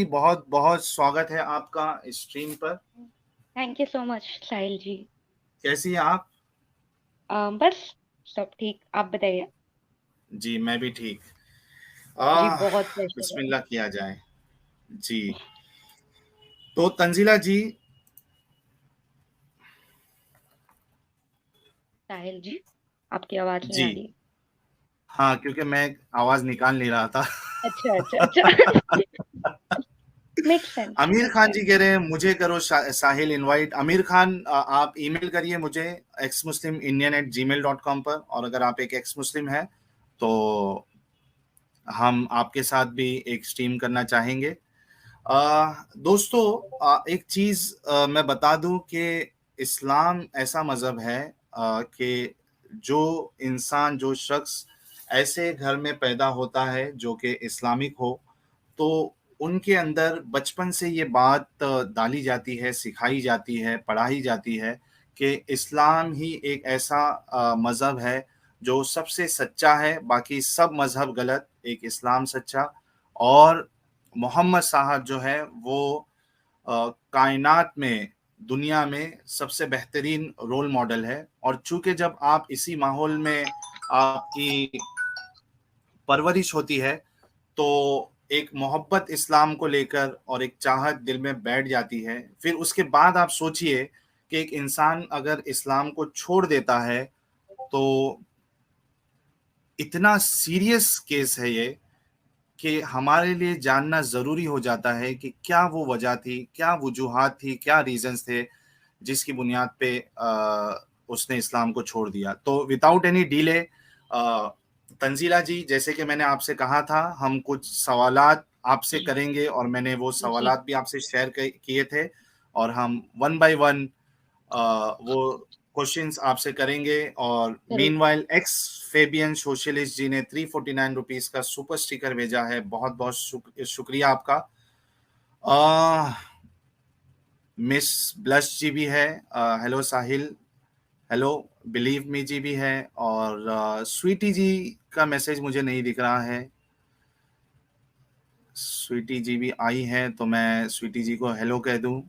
जी, बहुत बहुत स्वागत है आपका स्ट्रीम पर। थैंक यू सो मच साहिल जी। कैसी हैं आप? बस सब ठीक, आप बताइए। जी, मैं भी ठीक। जी आह, बहुत प्रेशर है। बिस्मिल्लाह किया जाए। जी, तो तंजीला जी। साहिल जी, आपकी आवाज नहीं जी, आ रही। हाँ, क्योंकि मैं आवाज निकाल नहीं रहा था। अच्छा अच्छा अच्छा। Make sense Aamir make Khan ji sense. कह रहे हैं मुझे करो साहिल इनवाइट। आमिर खान, आप ईमेल करिए मुझे xmuslimindian@gmail.com पर। और अगर आप एक एक्स मुस्लिम हैं तो हम आपके साथ भी एक स्ट्रीम करना चाहेंगे। दोस्तों, एक चीज मैं बता दूं कि इस्लाम ऐसा मजहब है कि जो इंसान, जो शख्स ऐसे घर में पैदा होता है जो कि इस्लामिक हो, तो उनके अंदर बचपन से ये बात डाली जाती है, सिखाई जाती है, पढ़ाई जाती है कि इस्लाम ही एक ऐसा मजहब है जो सबसे सच्चा है, बाकी सब मजहब गलत, एक इस्लाम सच्चा। और मोहम्मद साहब जो है वो कायनात में, दुनिया में सबसे बेहतरीन रोल मॉडल है। और चूंकि जब आप इसी माहौल में आपकी परवरिश होती है तो एक मोहब्बत इस्लाम को लेकर और एक चाहत दिल में बैठ जाती है। फिर उसके बाद आप सोचिए कि एक इंसान अगर इस्लाम को छोड़ देता है तो इतना सीरियस केस है ये कि हमारे लिए जानना ज़रूरी हो जाता है कि क्या वो वजह थी, क्या वजूहात थी, क्या रीजंस थे जिसकी बुनियाद पे उसने इस्लाम को छोड़ दिया। तो विदाउट एनी डिले, तंजीला जी, जैसे कि मैंने आपसे कहा था, हम कुछ सवालात आपसे करेंगे और मैंने वो जी सवालात भी आपसे शेयर किए थे। और हम वन बाय वन वो क्वेश्चंस आपसे करेंगे। और जरूर। मीनवाइल एक्स फेबियन सोशलिस्ट जी ने 349 रुपीज का सुपर स्टिकर भेजा है। बहुत बहुत शुक्रिया आपका। मिस ब्लश जी भी है। हेलो साहिल। हेलो बिलीव मी जी भी है। और स्वीटी जी का मैसेज मुझे नहीं दिख रहा है। स्वीटी जी भी आई है तो मैं स्वीटी जी को हेलो कह दूं।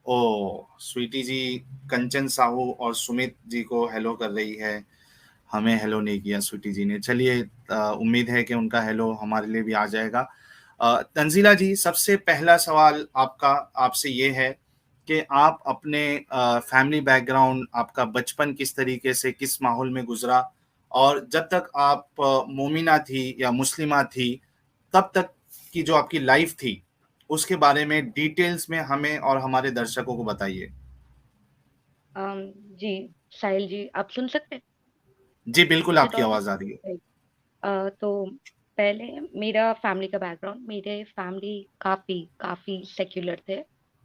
ओ, स्वीटी जी कंचन साहू और सुमित जी को हेलो कर रही है। हमें हेलो नहीं किया स्वीटी जी ने। चलिए, उम्मीद है कि उनका हेलो हमारे लिए भी आ जाएगा। तंजीला जी, सबसे पहला सवाल आपका, आपसे ये है कि आप अपने फैमिली बैकग्राउंड, आपका बचपन किस तरीके से, किस माहौल में गुजरा, और जब तक आप मोमिना थी या मुस्लिमा थी तब तक की जो आपकी लाइफ थी, उसके बारे में डिटेल्स में हमें और हमारे दर्शकों को बताइए। अम, जी साहिल जी, आप सुन सकते हैं? जी बिल्कुल, इज इट आपकी ऑडिबल? आवाज आ रही है। तो पहले मेरा फैमिली का बैकग्राउंड, मेरे फैमिली काफी काफी सेक्युलर थे,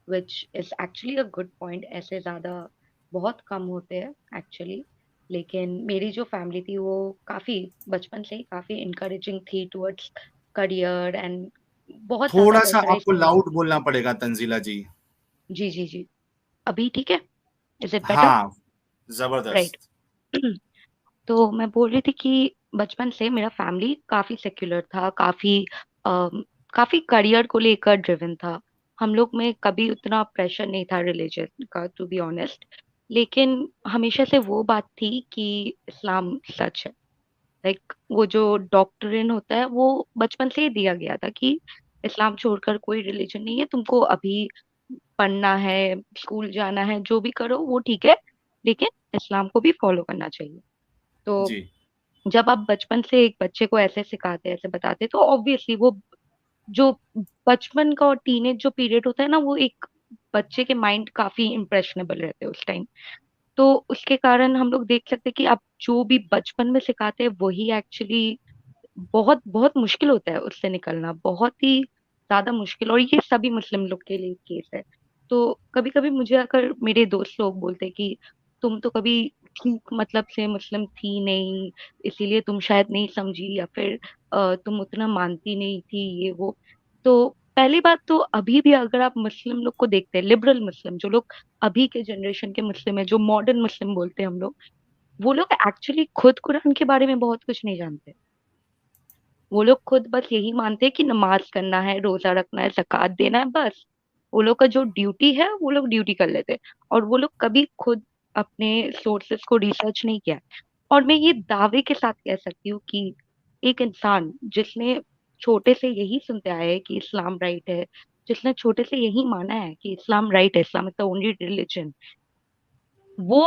which is actually a good point. ऐसे ज्यादा बहुत कम होते हैं एक्चुअली। लेकिन मेरी जो फैमिली थी वो काफी बचपन से ही काफी इनकरेजिंग थी टुवर्ड्स करियर एंड बहुत ज्यादा थोड़ा सा प्रेशराइज आपको नहीं लाउड करते। बोलना पड़ेगा तंजीला जी। जी जी जी। अभी ठीक है? Is it better? हाँ, राइट। जबरदस्त। तो मैं बोल रही थी कि बचपन से मेरा फैमिली काफी सेक्युलर था, काफी करियर को लेकर ड्रिवन था। हम लोग में कभी उतना प्रेशर नहीं था रिलीजन का, टू बी ऑनेस्ट। लेकिन हमेशा से वो बात थी कि इस्लाम सच है। लाइक वो जो डॉक्ट्रिन होता है वो बचपन से ही दिया गया था कि इस्लाम छोड़कर कोई रिलीजन नहीं है। तुमको अभी पढ़ना है, स्कूल जाना है, जो भी करो वो ठीक है, लेकिन इस्लाम को भी फॉलो करना चाहिए। तो जी, जब आप बचपन से एक बच्चे को ऐसे सिखाते, ऐसे बताते, तो ऑब्वियसली वो जो बचपन का और टीनेज जो पीरियड होता है ना, वो एक बच्चे के माइंड काफी इम्प्रेशनेबल रहते हैं उस टाइम। तो उसके कारण हम लोग देख सकते हैं कि आप जो भी बचपन में सिखाते हैं वही एक्चुअली बहुत बहुत मुश्किल होता है उससे निकलना, बहुत ही ज्यादा मुश्किल। और ये सभी मुस्लिम लोग के लिए केस है। तो कभी कभी मुझे अगर मेरे दोस्त लोग बोलते कि तुम तो कभी ठीक मतलब से मुस्लिम थी नहीं, इसीलिए तुम शायद नहीं समझी, या फिर तुम उतना मानती नहीं थी, ये वो। तो पहली बात तो अभी भी अगर आप मुस्लिम लोग को देखते हैं, लिबरल मुस्लिम जो लोग अभी के जनरेशन के मुस्लिम है, जो मॉडर्न मुस्लिम बोलते हैं हम लोग, वो लोग एक्चुअली खुद कुरान के बारे में बहुत कुछ नहीं जानते। वो लोग खुद बस यही मानते हैं कि नमाज करना है, रोजा रखना है, ज़कात देना है, बस वो लोग का जो ड्यूटी है वो लोग ड्यूटी कर लेते हैं। और वो लोग कभी खुद अपने सोर्सेस को रिसर्च नहीं किया है। और मैं ये दावे के साथ कह सकती हूँ कि एक इंसान जिसने छोटे से यही सुनते आए है कि इस्लाम राइट है, जिसने छोटे से यही माना है कि इस्लाम राइट है, Islam is the only religion, वो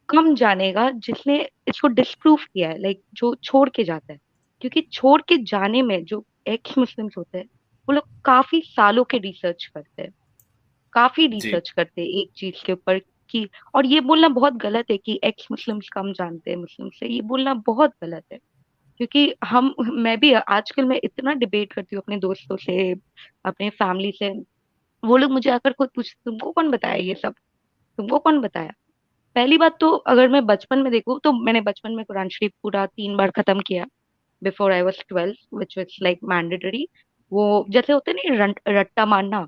कम जानेगा जिसने इसको डिस्प्रूव किया है, लाइक जो छोड़ के जाता है। क्योंकि छोड़ के जाने में जो एक्स मुस्लिम्स होते हैं, वो लोग काफी सालों के रिसर्च करते हैं, काफी जी रिसर्च करते हैं एक चीज के ऊपर कि। और ये बोलना बहुत गलत है कि एक्स मुस्लिम्स कम जानते हैं मुस्लिम से, ये बोलना बहुत गलत है। क्योंकि हम मैं भी आजकल मैं इतना डिबेट करती हूँ अपने दोस्तों से, अपने फैमिली से। वो लोग मुझे आकर खुद पूछते तुमको कौन बताया ये सब, तुमको कौन बताया। पहली बात तो अगर मैं बचपन में देखूँ तो मैंने बचपन में कुरान शरीफ पूरा 3 बार खत्म किया, before I was 12 which was like mandatory. वो जैसे होते नहीं रट्टा मारना,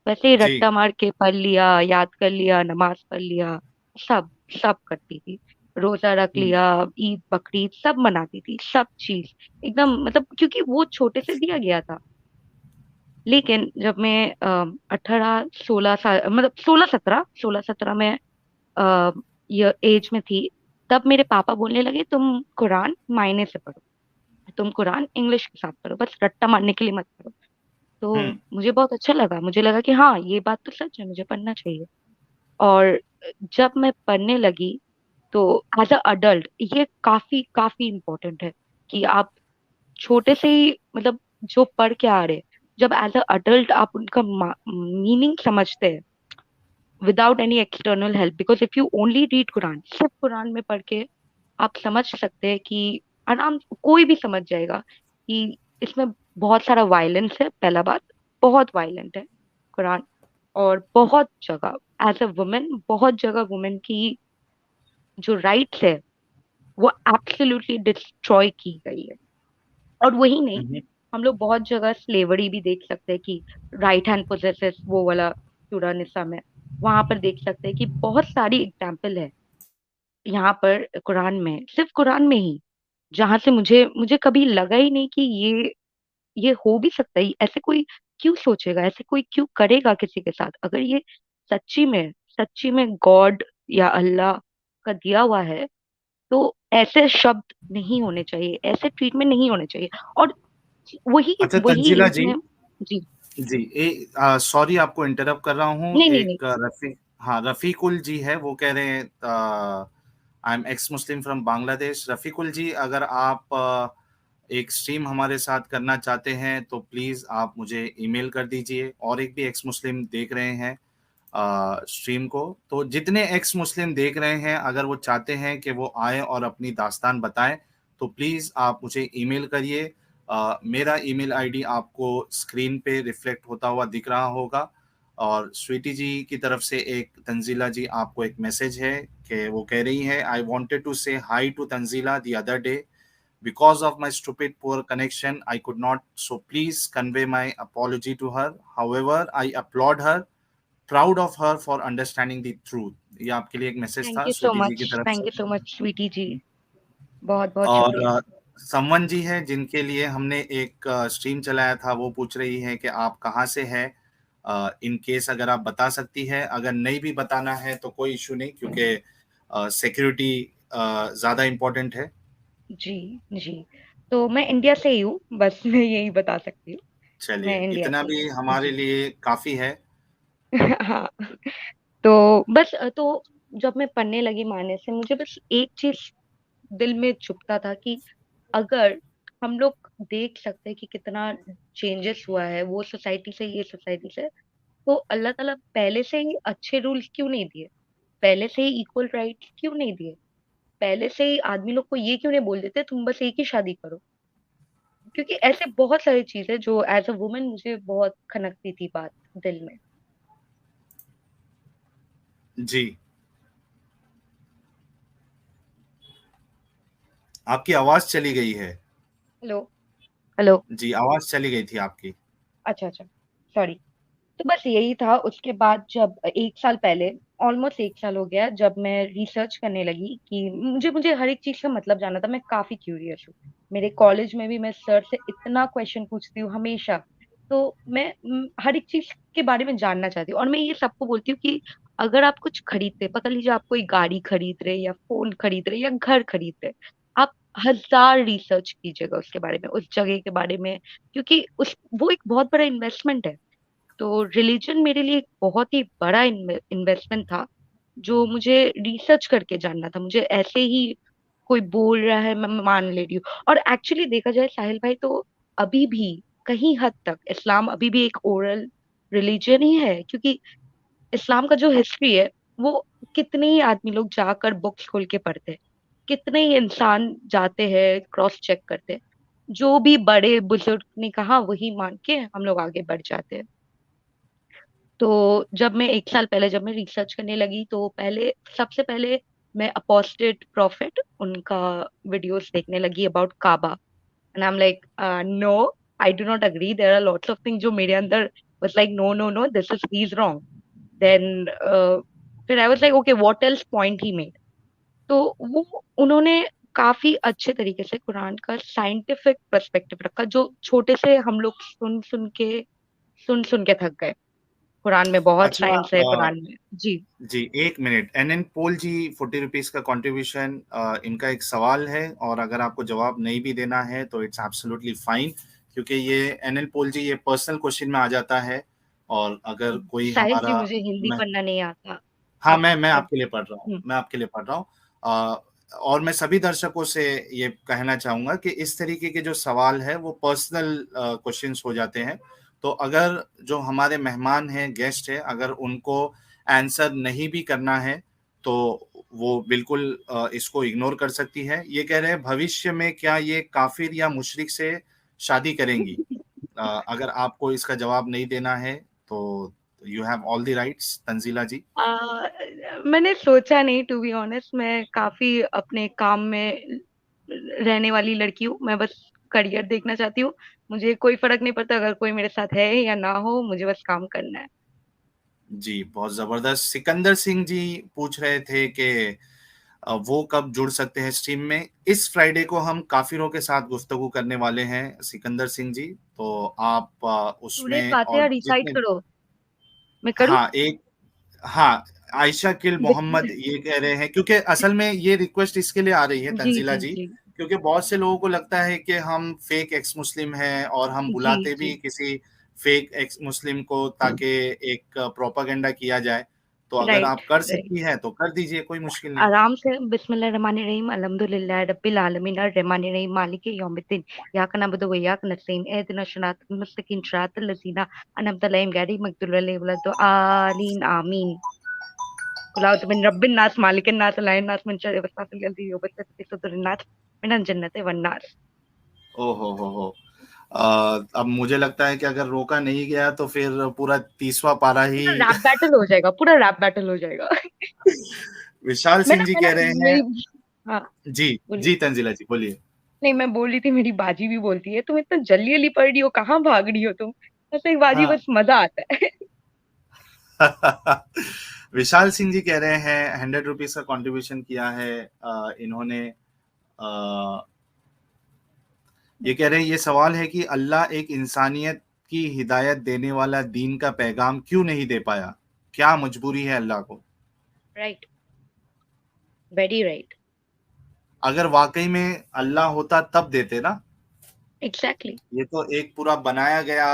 वैसे ही जी। रट्टा मार के पढ़ लिया, याद कर लिया, नमाज पढ़ लिया, सब सब करती थी। रोजा रख हम्म, लिया, ईद बकरीद सब मनाती थी, सब चीज एकदम, मतलब क्योंकि वो छोटे से दिया गया था। लेकिन जब मैं 18 16 साल, मतलब 16 17 में ये एज में थी, तब मेरे पापा बोलने लगे तुम कुरान मायने से पढ़ो, तुम कुरान इंग्लिश के साथ पढ़ो, बस रट्टा मारने के लिए मत पढ़ो। तो हम्म। मुझे बहुत अच्छा लगा, मुझे लगा कि हाँ ये बात तो सच है, मुझे पढ़ना चाहिए। और जब मैं पढ़ने लगी तो एज अ अडल्ट ये काफी काफी इम्पोर्टेंट है कि आप छोटे से ही, मतलब जो पढ़ के आ रहे, जब एज अ अडल्ट आप उनका मीनिंग समझते हैं without any external help. Because if you only read Quran, सिर्फ कुरान में पढ़ के आप समझ सकते हैं कि आराम, कोई भी समझ जाएगा कि इसमें बहुत सारा वायलेंस है, पहला बात, बहुत वायलेंट है कुरान। और बहुत जगह एज अ वुमेन, बहुत जगह वुमेन की जो राइट्स है वो एब्सोल्युटली डिस्ट्रॉय की गई है। और वही नहीं, हम्म। हम लोग बहुत जगह स्लेवरी भी देख सकते हैं कि राइट हैंड पोजेसेस वो वाला सूरह निसा में, वहां पर देख सकते हैं कि बहुत सारी एग्जाम्पल है यहाँ पर कुरान में, सिर्फ कुरान में ही, जहां से मुझे मुझे कभी लगा ही नहीं कि ये हो भी सकता है। ऐसे कोई क्यों सोचेगा, ऐसे कोई क्यों करेगा किसी के साथ, अगर ये सच्ची में गॉड या अल्लाह का दिया हुआ है, तो ऐसे शब्द नहीं होने चाहिए, ऐसे ट्रीटमेंट नहीं होने चाहिए। और वही अच्छा वही तंजीला जी। इसमें। जी। जी सॉरी आपको इंटरप्ट कर रहा हूँ। नहीं नहीं नहीं। एक रफी, हाँ रफीकुल जी है, वो कह रहे हैं I am ex Muslim from Bangladesh. Rafiqul ji, अगर आप एक स्ट्रीम हमारे साथ करना चाहते हैं तो प्लीज आप मुझे ईमेल कर दीजिए। और एक भी एक्स मुस्लिम देख रहे हैं स्ट्रीम को, तो जितने एक्स मुस्लिम देख रहे हैं अगर वो चाहते हैं कि वो आए और अपनी दास्तान बताएं, तो प्लीज आप मुझे ईमेल करिए। मेरा ईमेल आईडी आपको स्क्रीन पे रिफ्लेक्ट होता हुआ दिख रहा होगा। और स्वीटी जी की तरफ से एक, तंजीला जी आपको एक मैसेज है कि वो कह रही है, I wanted to say hi to Tanzila the other day, because of my stupid poor connection I could not, so please convey my apology to her. However, I applaud her, proud of her for understanding the truth. ये आपके लिए एक message था स्वीटी जी की तरफ से। Thank you so much sweetie ji, बहुत बहुत शुक्रिया। और समवन जी है जिनके लिए हमने एक स्ट्रीम चलाया था, वो पूछ रही है कि आप कहाँ से हैं। इन केस अगर आप बता सकती है, अगर नहीं भी बताना है तो कोई इशू नहीं, क्योंकि सिक्योरिटी ज़्यादा इम्पोर्टेंट है। जी जी। तो मैं इंडिया से ही हूँ, बस मैं यही बता सकती हूँ, मैं चलिए, इंडिया इतना से ही भी हूँ हमारे जी। लिए काफ़ी है। हाँ। तो बस तो जब मैं पढ़ने लगी मायने से, मुझे बस एक चीज दिल में चुभता था कि अगर हम लोग देख सकते हैं कि कितना चेंजेस हुआ है वो सोसाइटी से, ये सोसाइटी से, तो अल्लाह ताला पहले से ही अच्छे रूल्स क्यों नहीं दिए, पहले से ही इक्वल राइट्स क्यों नहीं दिए, पहले से ही आदमी लोग को ये क्यों नहीं बोल देते तुम बस एक ही शादी करो। क्योंकि ऐसे बहुत सारी चीजें जो एज अ वुमेन मुझे बहुत खनकती थी बात दिल में। जी, आपकी आवाज़ चली गई है। हेलो। हेलो। जी, आवाज़ चली गई थी आपकी। अच्छा अच्छा, सॉरी। तो बस यही था। उसके बाद जब 1 साल पहले, ऑलमोस्ट 1 साल हो गया, जब मैं रिसर्च करने लगी कि मुझे मुझे हर एक चीज का मतलब जानना था, मैं काफी क्यूरियस हूँ, मेरे कॉलेज में भी मैं सर से इतना क्वेश्चन पूछती हूँ हमेशा। तो मैं हर एक चीज के बारे में जानना चाहती हूँ, और मैं ये सबको बोलती हूँ कि अगर आप कुछ खरीदते, पकड़ लीजिए आप कोई गाड़ी खरीद रहे या फोन खरीद रहे या घर खरीद रहे, आप 1000 रिसर्च कीजिएगा उसके बारे में, उस जगह के बारे में, क्योंकि उस वो एक बहुत बड़ा इन्वेस्टमेंट है। तो रिलीजन मेरे लिए एक बहुत ही बड़ा इन्वेस्टमेंट था, जो मुझे रिसर्च करके जानना था। मुझे ऐसे ही कोई बोल रहा है मैं मान ले रही हूँ। और एक्चुअली देखा जाए साहिल भाई, तो अभी भी कहीं हद तक इस्लाम अभी भी एक ओरल रिलीजन ही है, क्योंकि इस्लाम का जो हिस्ट्री है वो कितने ही आदमी लोग जाकर बुक्स खोल के पढ़ते हैं, कितने ही इंसान जाते हैं क्रॉस चेक करते हैं, जो भी बड़े बुजुर्ग ने कहा वही मान के हम लोग आगे बढ़ जाते हैं। तो जब मैं 1 साल पहले जब मैं रिसर्च करने लगी, तो पहले सबसे पहले मैं अपोस्टेट प्रॉफिट उनका वीडियोस देखने लगी about Kaaba, and I am like no, I do not agree, there are lots of things जो मेरे अंदर was like no no no, this is he is wrong. Then फिर I was like okay what else point he made. तो वो उन्होंने काफी अच्छे तरीके से कुरान का साइंटिफिक पर्सपेक्टिव रखा, जो छोटे से हम लोग सुन सुन के थक गए। कुरान में बहुत अच्छा, साइंस है, कुरान में। जी। जी, 1 मिनट। एनएन पोल जी, 40 रुपीज का कंट्रीब्यूशन। इनका एक सवाल है, और अगर आपको जवाब नहीं भी देना है तो इट्स एब्सोल्युटली फाइन, क्योंकि ये एनएन पोल जी, ये पर्सनल क्वेश्चन में आ जाता है। और अगर कोई साहिल जी, हमारा, मुझे हिंदी मैं, पढ़ना नहीं आता। हाँ, आप मैं आप आपके लिए पढ़ रहा हूँ, हम्म, मैं आपके लिए पढ़ रहा हूँ। और मैं सभी दर्शकों से ये कहना चाहूंगा कि इस तरीके के जो सवाल है वो पर्सनल क्वेश्चंस हो जाते हैं। तो अगर जो हमारे मेहमान हैं, गेस्ट हैं, अगर उनको आंसर नहीं भी करना है तो वो बिल्कुल इसको इग्नोर कर सकती है। ये कह रहे हैं, भविष्य में क्या ये काफिर या मुशरिक से शादी करेंगी? अगर आपको इसका जवाब नहीं देना है तो you have all the rights, Tanzila ji. मैंने सोचा नहीं, टू बी ऑनेस्ट। मैं काफी अपने काम में रहने वाली लड़की हूँ, मैं बस करियर देखना चाहती हूँ। मुझे कोई फर्क नहीं पड़ता अगर कोई मेरे साथ है या ना हो, मुझे बस काम करना है। जी, बहुत जबरदस्त। सिकंदर सिंह जी पूछ रहे थे कि वो कब जुड़ सकते हैं स्ट्रीम में। इस फ्राइडे को हम काफिरों के साथ गुफ्तगू करने वाले हैं, सिकंदर सिंह जी। तो आप सूरह उसमें, फातिहा और रिसाइट जितने, करो। मैं करूँ? हाँ, एक, हाँ, आयशा किल मोहम्मद ये कह रहे हैं, क्योंकि असल में ये रिक्वेस्ट इसके लिए आ रही है, जी तंजीला जी जी, जी क्योंकि बहुत से लोगों को लगता है कि हम फेक एक्स मुस्लिम हैं, और हम जी बुलाते जी। भी किसी फेक एक्स मुस्लिम को ताकि एक प्रोपागेंडा किया जाए। तो अगर राइट आप कर राइट। सकती हैं तो कर दीजिए, कोई मुश्किल नहीं। आराम से बिस्मिल्लाह रहमान रहीम अल्हम्दुलिल्लाह रब्बिल आलमीन अर्रहमान रहीम मालिक यौमिद्दीन इय्याका नअबुदु व इय्याका नस्तईन इहदिना सिरातल मुस्तकीम सिरातल लज़ीना अनअमता अलैहिम गैरिल मग़दूबि अलैहिम वलद्दालीन आमीन। कुल औज़ु बिन रब्बिन नास मालिकिन नास इलाहिन नास मिन शर्रिल वसवासिल लज़ी युवस्विसु फ़ी सुदूरिन नास मिनल जन्नति वन नास। ओ हो। अब मुझे लगता है कि अगर रोका नहीं गया तो फिर पूरा 30वां पारा ही। पूरा रैप बैटल हो जाएगा, पूरा रैप बैटल हो जाएगा। विशाल मैं सिंह ना जी मैं ना कह रहे हैं। मेरी हाँ, जी, बोलिए। जी, तंजीला जी बोलिए। नहीं, मैं बोल रही थी, मेरी बाजी भी बोलती है तुम इतना जल्दी जल्दी पढ़ रही हो, कहाँ भाग रही हो तुम? ऐसे ही बाजी, हाँ। बस मजा आता है। विशाल सिंह जी कह रहे हैं 100 रुपीज का कंट्रीब्यूशन किया है। इन्होंने, अ, ये कह रहे हैं, ये सवाल है कि अल्लाह एक इंसानियत की हिदायत देने वाला दीन का पैगाम क्यों नहीं दे पाया? क्या मजबूरी है अल्लाह को? Right, very right. अगर वाकई में अल्लाह होता तब देते ना। एग्जैक्टली। ये तो एक पूरा बनाया गया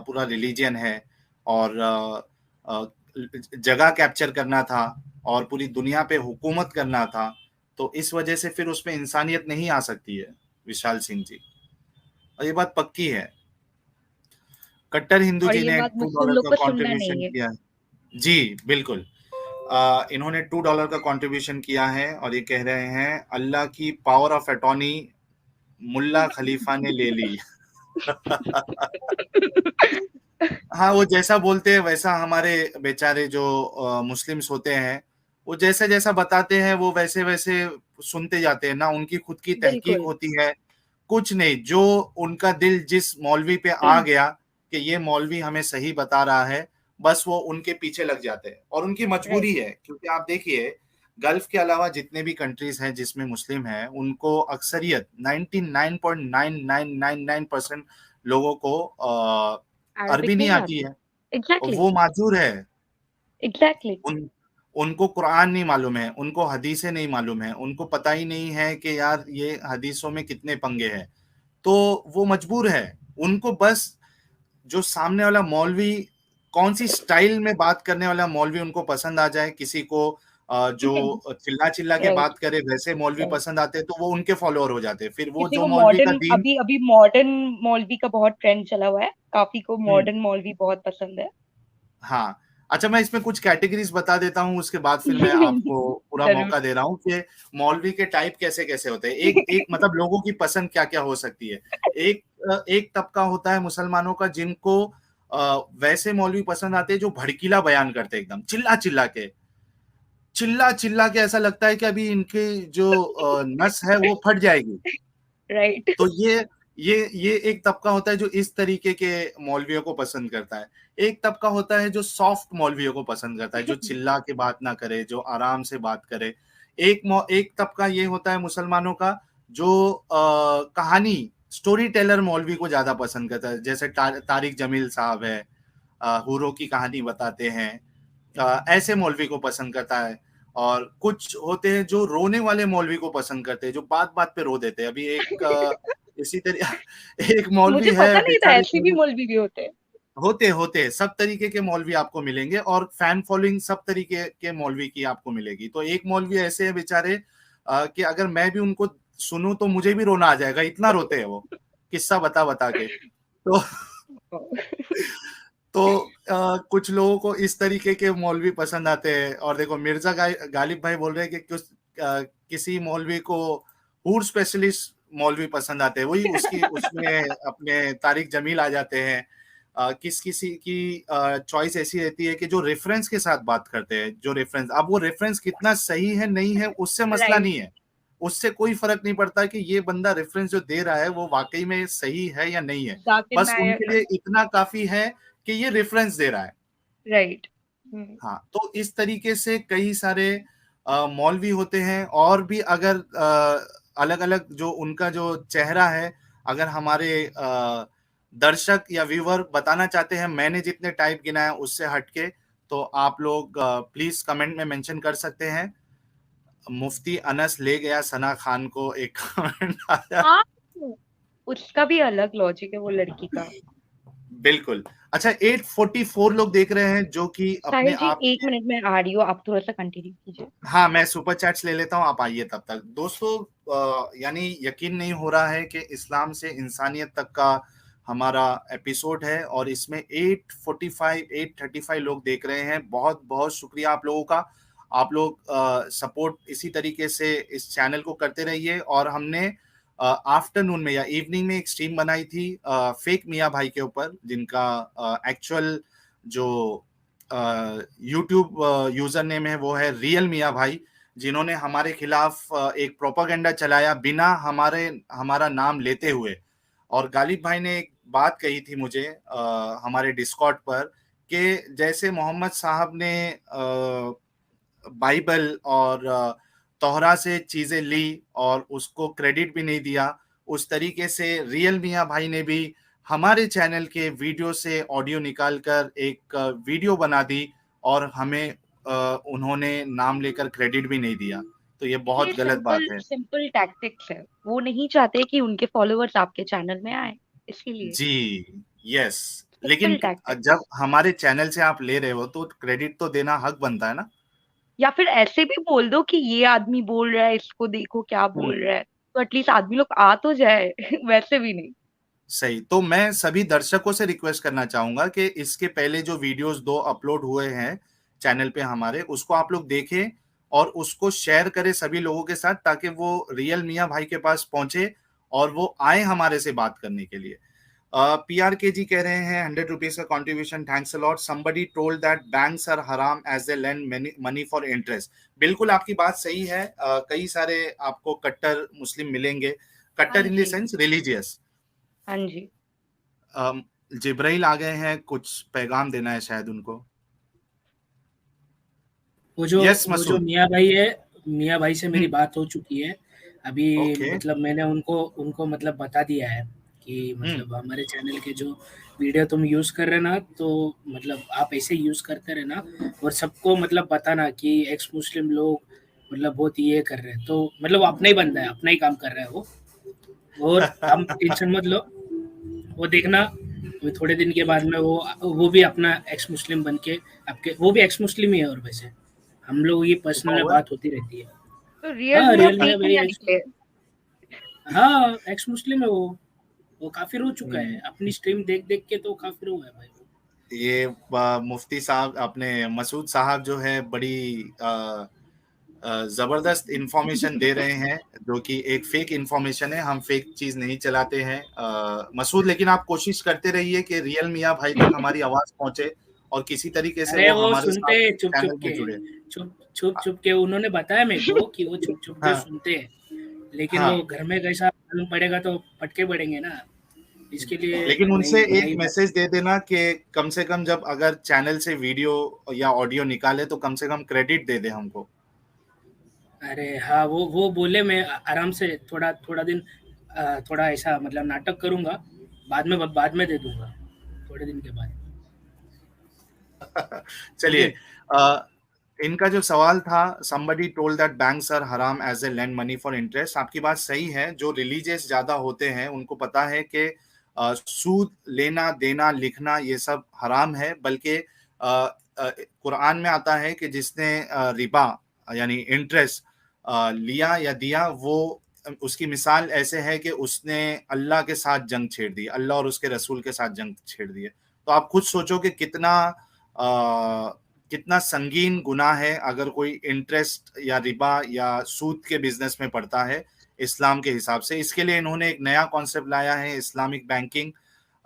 पूरा रिलीजन है, और जगह कैप्चर करना था, और पूरी दुनिया पे हुकूमत करना था। तो इस वजह से फिर उसमें इंसानियत नहीं आ सकती है, विशाल सिंह जी, और ये बात पक्की है। कट्टर हिंदू और जी ये ने बात टू मुस्लिम डॉलर लोग का को सुनना कंट्रीब्यूशन नहीं है। किया है। जी, बिल्कुल। इन्होंने $2 का कंट्रीब्यूशन किया है, और ये कह रहे हैं, अल्लाह की पावर ऑफ अटॉर्नी मुल्ला खलीफा ने ले ली। हाँ, वो जैसा बोलते हैं वैसा हमारे बेचारे जो मुस्लिम्स होते हैं, वो जैसा जैसा बताते हैं वो वैसे वैसे सुनते जाते हैं ना। उनकी खुद की तहकीक बिल्कुल। होती है, कुछ नहीं। जो उनका दिल जिस मौलवी पे आ गया कि ये मौलवी हमें सही बता रहा है, बस वो उनके पीछे लग जाते हैं, और उनकी राइट। मजबूरी है, क्योंकि आप देखिए, गल्फ के अलावा जितने भी कंट्रीज हैं जिसमें मुस्लिम हैं, उनको अक्सरियत 99.9999% लोगों को अरबिक अरबी नहीं नहीं आती आती। है। और एग्जैक्टली। वो माजूर है। एग्जैक्टली। उन उनको कुरान नहीं मालूम है, उनको हदीसें नहीं मालूम है, उनको पता ही नहीं है कि यार ये हदीसों में कितने पंगे हैं। तो वो मजबूर है। उनको बस जो सामने वाला मौलवी कौन सी स्टाइल में बात करने वाला मौलवी उनको पसंद आ जाए, किसी को जो चिल्ला चिल्ला के राइट। बात करे वैसे मौलवी राइट। पसंद आते हैं, तो वो उनके फॉलोअर हो जाते हैं। फिर वो किसी जो को मौलवी का मॉडर्न, दीन। अभी अभी मॉडर्न मौलवी का बहुत ट्रेंड चला हुआ है, काफी को हम्म। मॉडर्न मौलवी बहुत पसंद है। हाँ। अच्छा, मैं इसमें कुछ कैटेगरीज बता देता हूँ, उसके बाद फिर मैं आपको पूरा जरूर। मौका दे रहा हूँ कि मौलवी के टाइप कैसे कैसे होते हैं। एक एक मतलब लोगों की पसंद क्या क्या हो सकती है। एक एक तबका होता है मुसलमानों का जिनको वैसे मौलवी पसंद आते हैं जो भड़कीला बयान करते हैं, एकदम चिल्ला चिल्ला के, चिल्ला चिल्ला के ऐसा लगता है कि अभी इनके जो नस है वो फट जाएगी। राइट। तो ये एक तबका होता है जो इस तरीके के मौलवियों को पसंद करता है। एक तबका होता है जो सॉफ्ट मौलवियों को पसंद करता है, जो चिल्ला के बात ना करे, जो आराम से बात करे। एक तबका ये होता है मुसलमानों का जो कहानी स्टोरी टेलर मौलवी को ज्यादा पसंद करता है, जैसे तारिक जमील साहब है, हूरों की कहानी बताते हैं। ऐसे मौलवी को पसंद करता है। और कुछ होते हैं जो रोने वाले मौलवी को पसंद करते हैं, जो बात बात पे रो देते हैं। अभी एक इसी तरह एक मौलवी मुझे है पता नहीं था बेचारे, ऐसे भी मौलवी भी होते हैं। होते होते सब तरीके के मौलवी आपको मिलेंगे, और फैन फॉलोइंग सब तरीके के मौलवी की आपको मिलेगी। तो एक मौलवी ऐसे है बेचारे कि अगर मैं भी उनको सुनूं तो मुझे भी रोना आ जाएगा, इतना रोते हैं वो, किस्सा बता बता के। तो तो कुछ लोगों को इस तरीके के मौलवी पसंद आते हैं। और देखो मिर्जा गालिब भाई बोल रहे हैं कि किसी मौलवी को हूर स्पेशलिस्ट मौलवी पसंद आते हैं, वही उसकी उसमें अपने तारिक जमील आ जाते हैं। किसी की चॉइस ऐसी रहती है कि जो रेफरेंस के साथ बात करते हैं, जो रेफरेंस, अब वो रेफरेंस कितना सही है नहीं है उससे मसला राइट। नहीं है, उससे कोई फर्क नहीं पड़ता कि ये बंदा रेफरेंस जो दे रहा है वो वाकई में सही है या नहीं है। जाकिर बस उनके नायक। लिए इतना काफी है कि ये रेफरेंस दे रहा है। राइट। हाँ, तो इस तरीके से कई सारे मौलवी होते हैं। और भी अगर अलग अलग जो उनका जो चेहरा है, अगर हमारे दर्शक या व्यूवर बताना चाहते हैं मैंने जितने टाइप गिना है उससे हटके, तो आप लोग प्लीज कमेंट में मेंशन कर सकते हैं। मुफ्ती अनस ले गया सना खान को, एक कमेंट आया। हाँ, उसका भी अलग लॉजिक है वो लड़की का। बिल्कुल। अच्छा, 844 लोग देख रहे हैं जो कि अपने साहिल जी आप। 1 मिनट में आ रही हो, आप थोड़ा सा कंटिन्यू कीजिए। हाँ, मैं सुपर चैट्स ले लेता हूँ, आप आइए तब तक। दोस्तों, यानी यकीन नहीं हो रहा है कि इस्लाम से इंसानियत तक का हमारा एपिसोड है, और इसमें 845 लोग देख रहे हैं। बहुत बहुत शुक्रिया आप लोगों का। आप लोग सपोर्ट इसी तरीके से इस चैनल को करते रहिए। और हमने आफ्टरनून में या इवनिंग में एक स्ट्रीम बनाई थी फेक मियाँ भाई के ऊपर, जिनका एक्चुअल जो यूट्यूब यूजर नेम है वो है रियल मियाँ भाई, जिन्होंने हमारे खिलाफ एक प्रोपागेंडा चलाया बिना हमारा नाम लेते हुए। और गालिब भाई ने एक बात कही थी मुझे हमारे डिस्कॉर्ड पर, कि जैसे मोहम्मद साहब ने बाइबल और तोहरा से चीजें ली और उसको क्रेडिट भी नहीं दिया, उस तरीके से रियल मियाँ भाई ने भी हमारे चैनल के वीडियो से ऑडियो निकालकर एक वीडियो बना दी, और हमें उन्होंने नाम लेकर क्रेडिट भी नहीं दिया। तो ये ये बहुत गलत सिंपल बात है। सिंपल टैक्टिक्स है, वो नहीं चाहते कि उनके फॉलोअर्स आपके चैनल में आए, इसीलिए। जी, यस। सिंपल लेकिन टैक्टिक्स। जब हमारे चैनल से आप ले रहे हो तो क्रेडिट तो देना हक बनता है ना। या फिर ऐसे भी बोल दो कि ये आदमी बोल रहा है, इसको देखो क्या बोल हम्म। रहा है, तो एटलीस्ट आदमी लोग आ तो जाए। वैसे भी नहीं। सही। तो मैं सभी दर्शकों से रिक्वेस्ट करना चाहूंगा कि इसके पहले जो वीडियोस 2 अपलोड हुए हैं चैनल पे हमारे, उसको आप लोग देखें और उसको शेयर करें सभी लोगों के साथ, ताकि वो रियल मियाँ भाई के पास पहुंचे और वो आए हमारे से बात करने के लिए। पीआर के जी कह रहे हैं 100 रुपीज का contribution, thanks a lot. Somebody told that banks are हराम as they lend money for interest. बिल्कुल आपकी बात सही है। कई सारे आपको कट्टर मुस्लिम मिलेंगे, हाँ कट्टर इन द जी। Sense religious. हाँ जी। जिब्राइल आ गए हैं, कुछ पैगाम देना है शायद उनको। वो जो यस वो जो मसूद। मियाँ भाई है, मियाँ भाई से मेरी बात हो चुकी है। अभी ओके। मतलब मैंने उनको मतलब बता दिया है कि मतलब हमारे चैनल के जो वीडियो तुम यूज़ कर रहे ना, तो मतलब आप ऐसे यूज़ करते रहना और सबको मतलब बताना कि एक्स मुस्लिम लोग मतलब बहुत ये कर रहे हैं। तो मतलब वो अपना ही बंदा है, अपना ही काम कर रहा है वो। और हम टेंशन मत लो, वो देखना अभी थोड़े दिन के बाद में वो भी अपना एक्स मुस्लिम बन के आपके, वो भी एक्स मुस्लिम ही है। और वैसे हम लोग ये छुपा पर्सनल में हुआ है। बात होती रहती है। तो रियल हाँ, में रियल में फेक ही भाई ना एक्स, निकले। हाँ एक्स मुस्लिम है वो काफी रो चुका है हम्म, अपनी स्ट्रीम देख देख के, तो काफी रो है भाई वो। ये मुफ्ती साहब अपने मसूद साहब जो है बड़ी जबरदस्त इंफॉर्मेशन दे रहे हैं, जो कि एक फेक इंफॉर्मेशन है। हम फेक चीज नहीं चलाते हैं मसूद, लेकिन आप कोशिश करते रहिए कि रियल मियाँ भाई तक हमारी आवाज पहुंचे और किसी तरीके से अरे वो वो हमारे सुनते साथ हैं चुप चुप चैनल में के, जुड़े। छुप के उन्होंने बताया मेरे को कि वो छुप छुप के हाँ सुनते हैं, लेकिन वो हाँ। घर में कैसा मालूम पड़ेगा तो पटके पड़ेंगे ना, इसके लिए लेकिन उनसे नहीं एक नहीं बात। मैसेज दे देना कि कम से कम जब अगर चैनल से वीडियो या ऑडियो निकाले तो कम से कम क्रेडिट दे दे हमको। अरे हाँ, वो बोले मैं आराम से थोड़ा थोड़ा दिन थोड़ा ऐसा मतलब नाटक करूंगा, बाद में दे दूंगा थोड़े दिन के बाद। चलिए, समझे? अ, इनका जो सवाल था, somebody told that banks are haram as they lend money for interest। आपकी बात सही है। जो रिलीजियस ज्यादा होते हैं उनको पता है कि सूद लेना देना लिखना ये सब हराम है, बल्कि कुरान में आता है कि जिसने रिबा यानी इंटरेस्ट लिया या दिया, वो उसकी मिसाल ऐसे है कि उसने अल्लाह के साथ जंग छेड़ दी, अल्लाह और उसके रसूल के साथ जंग छेड़ दी है। तो आप खुद सोचो कि कितना संगीन गुनाह है अगर कोई इंटरेस्ट या रिबा या सूद के बिजनेस में पड़ता है इस्लाम के हिसाब से। इसके लिए इन्होंने एक नया कॉन्सेप्ट लाया है, इस्लामिक बैंकिंग।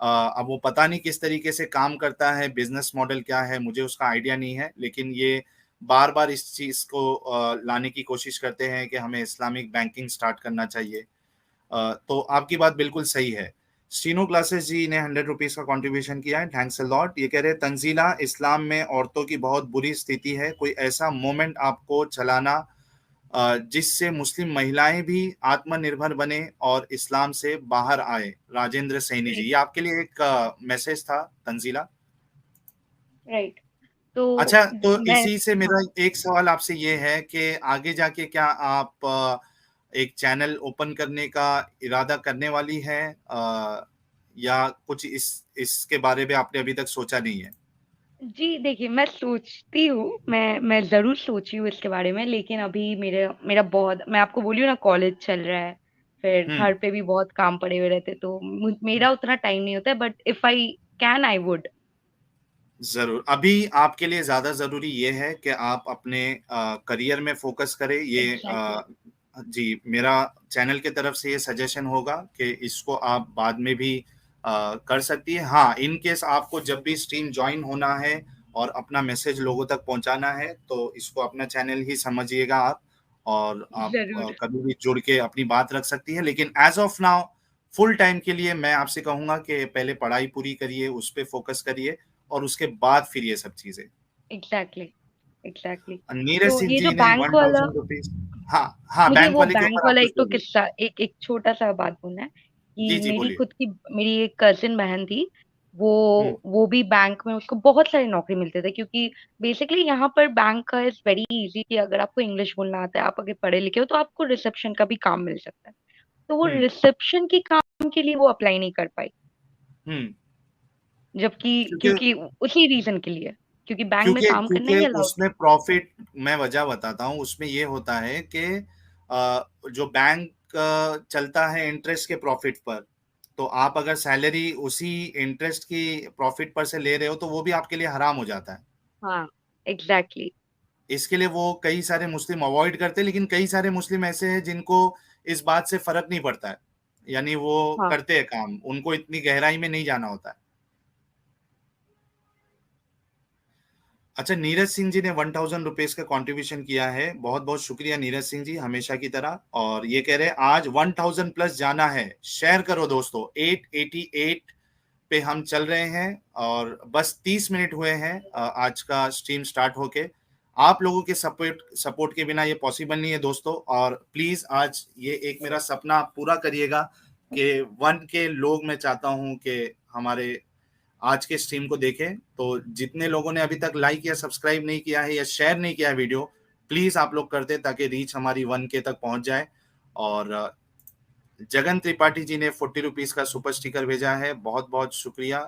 अब वो पता नहीं किस तरीके से काम करता है, बिजनेस मॉडल क्या है, मुझे उसका आइडिया नहीं है, लेकिन ये बार बार इस चीज को लाने की कोशिश करते हैं कि हमें इस्लामिक बैंकिंग स्टार्ट करना चाहिए। तो आपकी बात बिल्कुल सही है। स्टीनो क्लासेस जी ने 100 रुपीज का कंट्रीब्यूशन किया है, थैंक्स अ लॉट। ये कह रहे हैं, तंजीला, इस्लाम में औरतों की बहुत बुरी स्थिति है, कोई ऐसा मोमेंट आपको चलाना जिससे मुस्लिम महिलाएं भी आत्मनिर्भर बने और इस्लाम से बाहर आए। राजेंद्र सैनी जी, राइट। ये आपके लिए एक मैसेज था तंजीला। राइट। तो अच्छा, तो मैं, इसी से मेरा हाँ, एक सवाल आपसे ये है कि आगे जाके क्या आप एक चैनल ओपन करने का इरादा करने वाली है, या कुछ इसके बारे में आपने अभी तक सोचा नहीं है? जी देखिए, मैं सोचती हूँ, मैं जरूर सोची हूँ इसके बारे में, लेकिन अभी मेरे मेरा बहुत, मैं आपको बोली हूँ ना, कॉलेज चल रहा है, फिर हम्म। घर पे भी बहुत काम पड़े हुए रहते, तो मेरा उतना टाइम नहीं होता है, but if I can I would. जरूर। अभी आपके लिए ज्यादा जरूरी ये है कि आप अपने करियर में फोकस करें। ये एग्जैक्टली। जी, मेरा चैनल की तरफ से ये सजेशन होगा कि इसको आप बाद में भी कर सकती है। हाँ, इन केस आपको जब भी स्ट्रीम ज्वाइन होना है और अपना मैसेज लोगों तक पहुंचाना है, तो इसको अपना चैनल ही समझिएगा आप, और आप जरूर। कभी भी जुड़ के अपनी बात रख सकती है। लेकिन as of now, full time के लिए मैं आपसे कहूंगा कि पहले पढ़ाई पूरी करिए, उस पर फोकस करिए, और उसके बाद फिर ये सब चीजें। एग्जैक्टली। एग्जैक्टली। नीरज तो सिंह ये जी जो ने बैंक वन वाला, थाउजेंड रुपीज हाँ हाँ, मुझे बैंक वो वाले के बैंक ऊपर आप वाला कुछ एक तो बोलिए। किस्सा, एक छोटा सा बात बोलना है जी कि जी, मेरी बोलिए। खुद की, मेरी एक कजिन बहन थी, वो हम्म वो भी बैंक में, उसको बहुत सारी नौकरी मिलते थे, क्योंकि बेसिकली यहाँ पर बैंक का इज वेरी इजी कि अगर आपको इंग्लिश बोलना आता है, आप अगर पढ़े लिखे हो, तो आपको रिसेप्शन का भी काम मिल सकता है। तो वो हम्म रिसेप्शन की काम के लिए वो अप्लाई नहीं कर पाई, हम्म। जबकि क्योंकि क्योंकि उसी रीजन के लिए, क्योंकि बैंक में क्योंकि काम करना क्योंकि ही अलाउड उसमें प्रॉफिट, मैं वजह बताता हूँ, उसमें ये होता है कि जो बैंक चलता है इंटरेस्ट के प्रॉफिट पर, तो आप अगर सैलरी उसी इंटरेस्ट की प्रॉफिट पर से ले रहे हो तो वो भी आपके लिए हराम हो जाता है। है। हाँ, एग्जैक्टली। इसके लिए वो कई सारे मुस्लिम अवॉइड करते हैं, लेकिन कई सारे मुस्लिम ऐसे हैं जिनको इस बात से फर्क नहीं पड़ता है, यानी वो हाँ। करते हैं काम, उनको इतनी गहराई में नहीं जाना होता है। अच्छा, नीरज सिंह जी ने 1000 रुपीज का कंट्रीब्यूशन किया है, बहुत बहुत शुक्रिया नीरज सिंह जी, हमेशा की तरह। और ये कह रहे हैं, आज 1000 प्लस जाना है, शेयर करो दोस्तों। 888 पे हम चल रहे हैं और बस 30 मिनट हुए हैं आज का स्ट्रीम स्टार्ट होके। आप लोगों के सपोर्ट के बिना ये पॉसिबल नहीं है दोस्तों। और प्लीज आज ये एक मेरा सपना आप पूरा करिएगा कि 1K लोग मैं चाहता हूं कि हमारे आज के स्ट्रीम को देखें। तो जितने लोगों ने अभी तक लाइक या सब्सक्राइब नहीं किया है या शेयर नहीं किया है वीडियो, प्लीज आप लोग कर दे ताकि रीच हमारी 1K तक पहुंच जाए। और जगन त्रिपाठी जी ने 40 रुपीज का सुपर स्टिकर भेजा है, बहुत बहुत शुक्रिया।